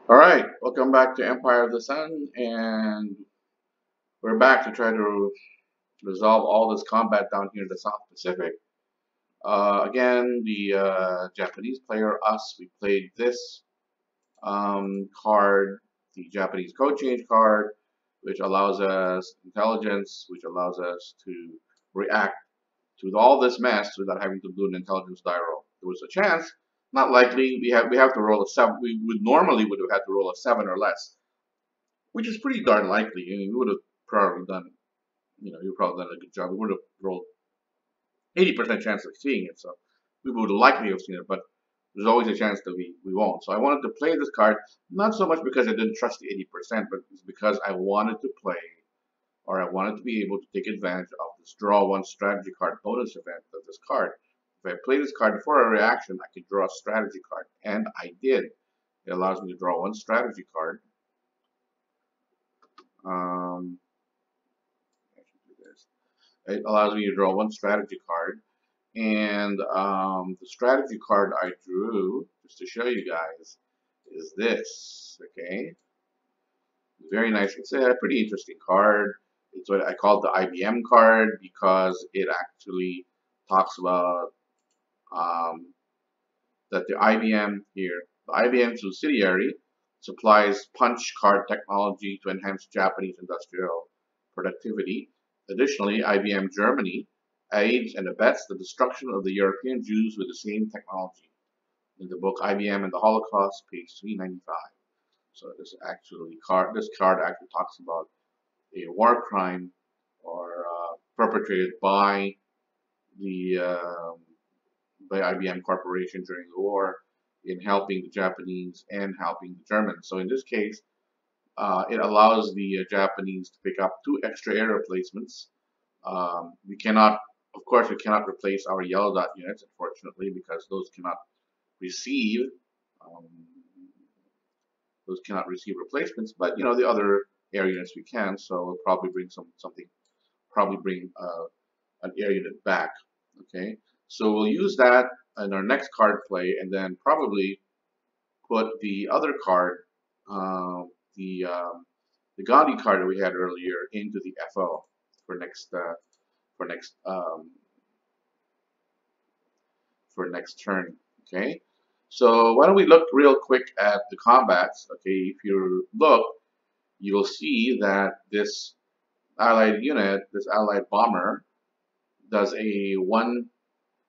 All right, welcome back to Empire of the Sun, and we're back to try to resolve all this combat down here in the South Pacific. Again, the Japanese player, us, we played this card, the Japanese code change card, which allows us intelligence, which allows us to react to all this mess without having to do an intelligence die roll. There was a chance, not likely. We have to roll a 7. We would normally would have had to roll a 7 or less, which is pretty darn likely. I mean, we would have probably done, you probably done a good job. We would have rolled 80% chance of seeing it, so we would likely have seen it, but there's always a chance that we won't. So I wanted to play this card, not so much because I didn't trust the 80%, but it's because I wanted to play, or I wanted to be able to take advantage of this draw one strategy card bonus event of this card. If I play this card before a reaction, I can draw a strategy card, and I did. It allows me to draw one strategy card. Um, It allows me to draw one strategy card. And the strategy card I drew, just to show you guys, is this. Okay, very nice. It's a pretty interesting card. It's what I call the IBM card because it actually talks about that the IBM here, the IBM subsidiary, supplies punch card technology to enhance Japanese industrial productivity. Additionally, IBM Germany aids and abets the destruction of the European Jews with the same technology. In the book IBM and the Holocaust, page 395. So this card actually talks about a war crime or perpetrated the by IBM Corporation during the war in helping the Japanese and helping the Germans. So in this case, it allows the Japanese to pick up 2 extra air replacements. We cannot, of course, we cannot replace our yellow dot units, unfortunately, because receive um, those cannot receive replacements. But the other air units we can, so we'll probably bring probably bring an air unit back. Okay, so we'll use that in our next card play, and then probably put the other card, uh, the um, the Gandhi card that we had earlier, into the FO for next for next um, for next turn. Okay, so why don't we look real quick at the combats? Okay, if you look, you'll see that this allied unit, this allied bomber, does a one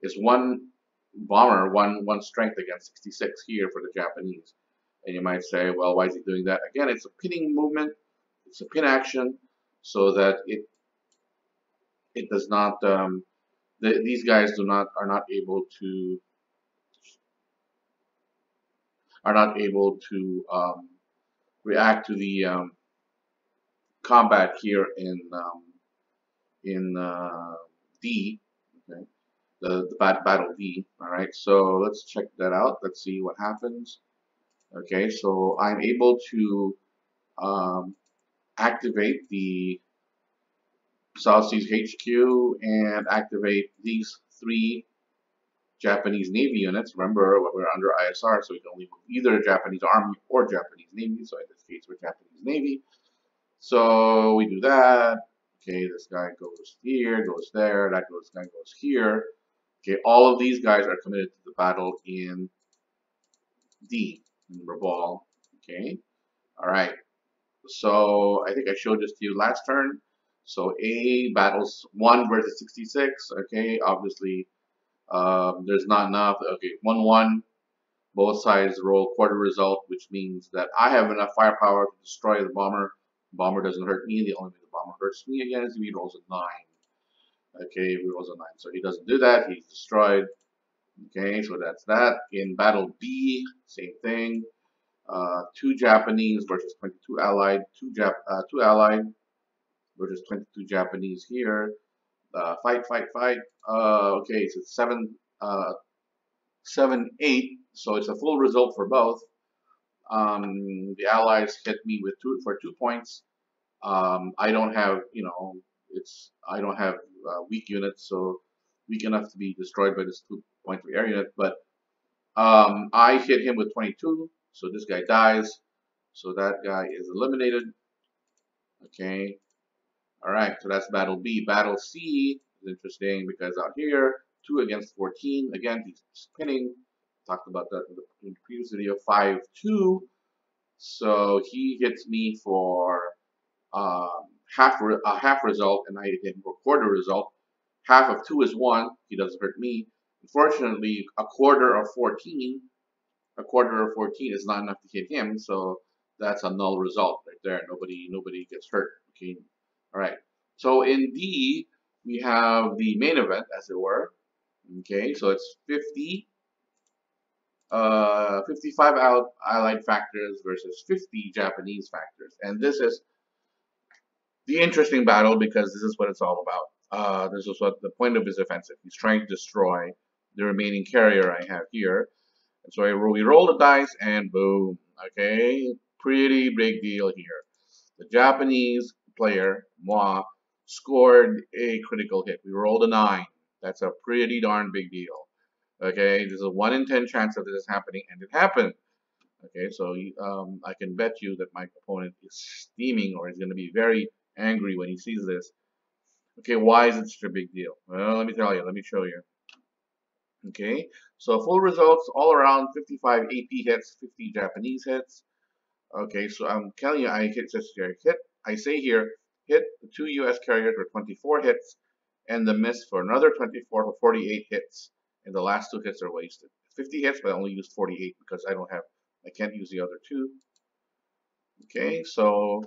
is one bomber, one strength against 66 here for the Japanese. And you might say, well, why is he doing that? Again, it's a pinning movement. It's a pin action, so that it does not. These guys are not able to react to the combat here in D. Okay, the battle D. All right, so let's check that out. Let's see what happens. Okay, so I'm able to um, activate the South Seas HQ and activate these 3 Japanese Navy units. Remember, we're under ISR, so we can only move either Japanese Army or Japanese Navy. So in this case, we're Japanese Navy. So we do that. Okay, this guy goes here, goes there, that guy goes here. Okay, all of these guys are committed to the battle in D, in Rabaul. Okay, all right. So I think I showed this to you last turn. So A battles 1 versus 66. Okay, obviously there's not enough. Okay, 1-1. Both sides roll quarter result, which means that I have enough firepower to destroy the bomber. The bomber doesn't hurt me. The only way the bomber hurts me again is if he rolls a 9. Okay, he rolls a 9. So he doesn't do that. He's destroyed. Okay, so that's that. In battle B, same thing. 2 Japanese versus 22 allied. 2 allied versus 22 Japanese here. Fight, fight, fight. Okay, so it's 7-8. So it's a full result for both. The allies hit me with for 2 points. I don't have, I don't have weak units, so weak enough to be destroyed by this 2 point per air unit. But I hit him with 22, so this guy dies. So that guy is eliminated. Okay. All right. So that's battle B. Battle C is interesting because out here, 2 against 14. Again, he's spinning. Talked about that in the previous video. 5-2. So he hits me for a half result, and I hit him for a quarter result. Half of 2 is 1. He doesn't hurt me. Unfortunately, a quarter of 14 is not enough to hit him, so that's a null result right there. Nobody gets hurt. Okay, all right. So in D we have the main event, as it were. Okay, so it's 55 allied factors versus 50 Japanese factors, and this is the interesting battle because this is what it's all about. This is what the point of his offensive. He's trying to destroy the remaining carrier I have here. And so we roll the dice and boom. Okay, pretty big deal here. The Japanese player, moi, scored a critical hit. We rolled a 9. That's a pretty darn big deal. Okay, there's a 1 in 10 chance of this happening, and it happened. Okay, so I can bet you that my opponent is steaming or is going to be very angry when he sees this. Okay, why is it such a big deal? Well, let me tell you. Let me show you. Okay, so full results all around 55 AP hits, 50 Japanese hits. Okay, so I'm telling you, I say here, hit the 2 US carriers for 24 hits, and the miss for another 24 for 48 hits, and the last 2 hits are wasted. 50 hits, but I only used 48 because I can't use the other 2. Okay, so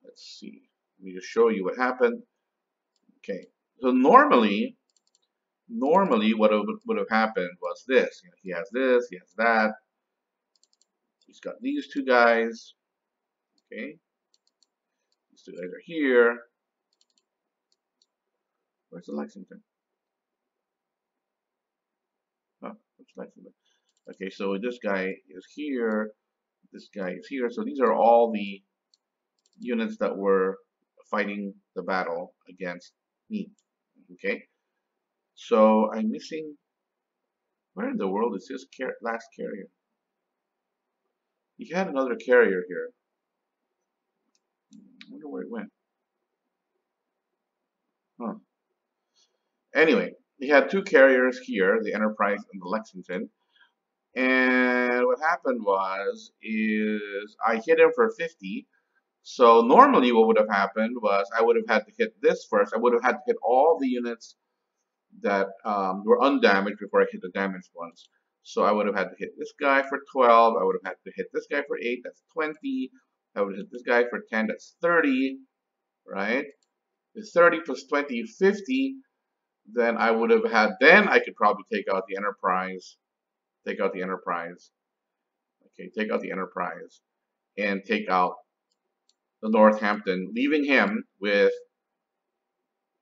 let's see. Let me just show you what happened. Okay, so normally what would have happened was this. You know, he has this, he has that. He's got these 2 guys. Okay, these 2 guys are here. Where's the Lexington? Oh, where's Lexington? Okay, so this guy is here. This guy is here. So these are all the units that were fighting the battle against me. Okay, so I'm missing. Where in the world is this last carrier? He had another carrier here. I wonder where it went. Huh. Anyway, he had 2 carriers here, the Enterprise and the Lexington. And what happened is I hit him for 50. So normally what would have happened was I would have had to hit this first. I would have had to hit all the units that were undamaged before I hit the damaged ones. So I would have had to hit this guy for 12. I would have had to hit this guy for 8. That's 20. I would hit this guy for 10. That's 30. Right? The 30 plus 20, 50. Then I would have had. Then I could probably take out the Enterprise. Take out the Enterprise. Okay, take out the Enterprise, and take out the Northampton, leaving him with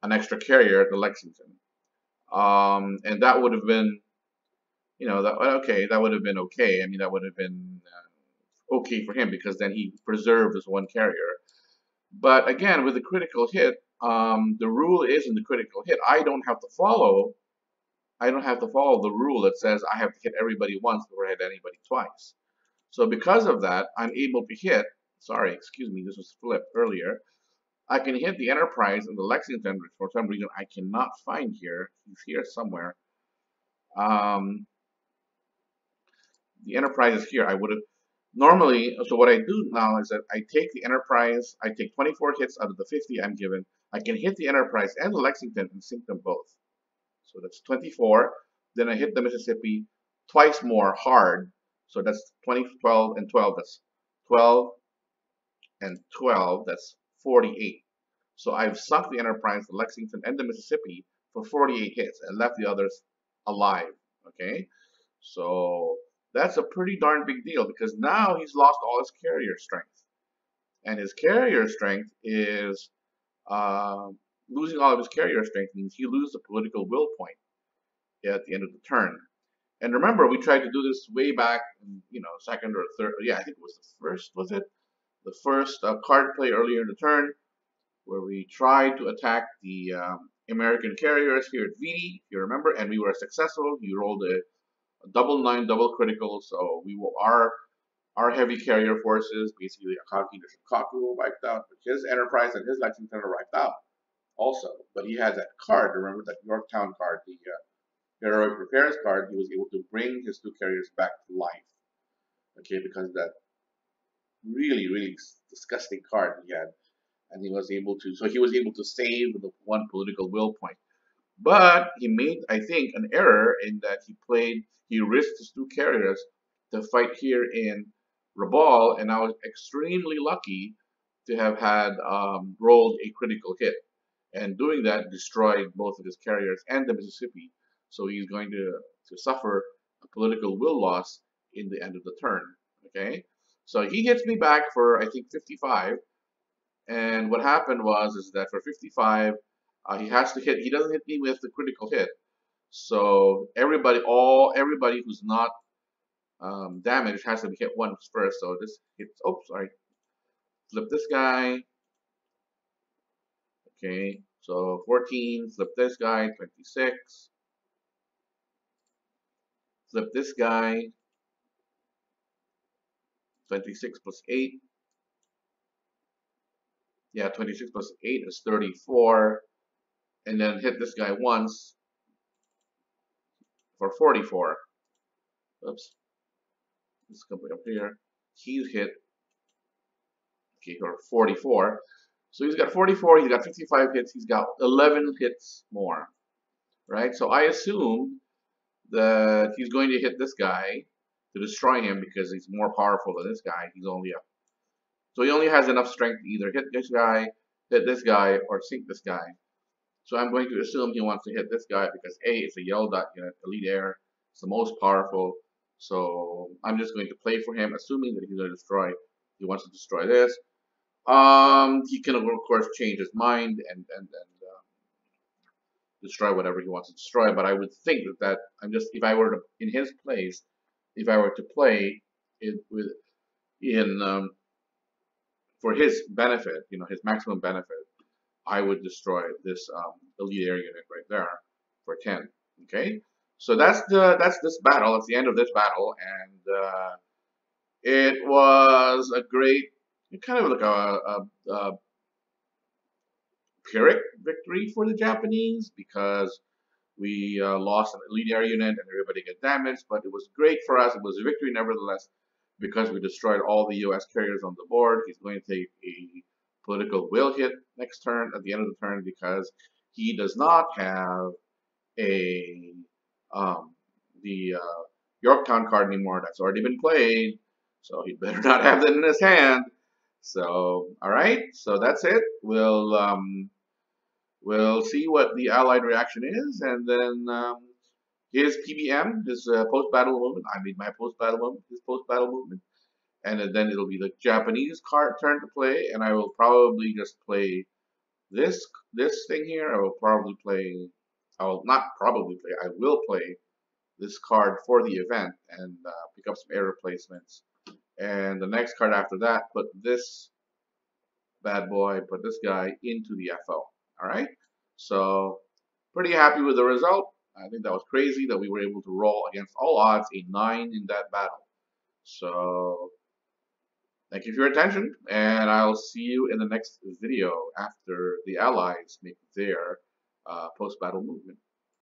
an extra carrier, the Lexington. And that would have been, you know, that would have been okay. I mean, that would have been okay for him because then he preserved his 1 carrier. But again, with the critical hit, the rule is in the critical hit, I don't have to follow the rule that says I have to hit everybody once before I hit anybody twice. So because of that, I'm able to hit. Sorry, excuse me, this was flipped earlier. I can hit the Enterprise and the Lexington, which for some reason I cannot find here. He's here somewhere. The Enterprise is here. I would have normally. So what I do now is that I take the Enterprise. I take 24 hits out of the 50 I'm given. I can hit the Enterprise and the Lexington and sink them both. So that's 24. Then I hit the Mississippi twice more hard. So that's 20, 12, and 12. That's 12 and 12. That's 48. So I've sunk the Enterprise, the Lexington, and the Mississippi for 48 hits and left the others alive. Okay, so that's a pretty darn big deal because now he's lost all his carrier strength, and his carrier strength is losing all of his carrier strength means he loses the political will point at the end of the turn. And remember, we tried to do this way back, second or third. Yeah, I think it was the first. Was it the first card play earlier in the turn, where we tried to attack the American carriers here at VD, if you remember, and we were successful. You rolled a double 9, double critical, so Our heavy carrier forces, basically Akagi and Shikaku, were wiped out, but his Enterprise and his Lexington are wiped out also. But he has that card, remember that Yorktown card, the heroic repairs card. He was able to bring his two carriers back to life. Okay, because of that really, really disgusting card he had, and he was able to. So he was able to save the one political will point. But he made, I think, an error in that he risked his two carriers to fight here in Rabal, and I was extremely lucky to have had rolled a critical hit. And doing that destroyed both of his carriers and the Mississippi. So he's going to suffer a political will loss in the end of the turn. Okay, so he hits me back for I think 55, and what happened was is that for 55, he has to hit. He doesn't hit me with the critical hit. So everybody who's not damaged has to be hit once first. So this hits. Oops, sorry. Flip this guy. Okay, so 14. Flip this guy. 26. Flip this guy. 26 plus 8. Yeah, 26 plus 8 is 34. And then hit this guy once for 44. Oops. Let's come up here. He's hit. Okay, for 44. So he's got 44. He's got 55 hits. He's got 11 hits more. Right? So I assume that he's going to hit this guy to destroy him because he's more powerful than this guy. He's only up. So he only has enough strength to either hit this guy, or sink this guy. So I'm going to assume he wants to hit this guy because A, it's a yellow dot unit, elite air, it's the most powerful. So I'm just going to play for him, assuming that he's going to destroy. He wants to destroy this. He can of course change his mind and destroy whatever he wants to destroy. But I would think that I'm just if I were to in his place, if I were to play it with in for his benefit, his maximum benefit, I would destroy this elite air unit right there for 10. Okay, so that's this battle. It's the end of this battle, and it was a great, kind of like a Pyrrhic victory for the Japanese because we lost an elite air unit and everybody got damaged, but it was great for us. It was a victory nevertheless because we destroyed all the U.S. carriers on the board. He's going to take a political will hit next turn at the end of the turn because he does not have a the Yorktown card anymore. That's already been played, so he better not have that in his hand. So, all right, so that's it. We'll see what the Allied reaction is, and then his PBM, his post-battle movement. I made my post-battle movement, his post-battle movement, and then it'll be the Japanese card turn to play, and I will probably just play this thing here. I will probably play. I will not probably play. I will play this card for the event and pick up some air replacements. And the next card after that, put this bad boy, put this guy into the FO. All right. So pretty happy with the result. I think that was crazy that we were able to roll against all odds a 9 in that battle. So thank you for your attention, and I'll see you in the next video after the Allies make their post-battle movement.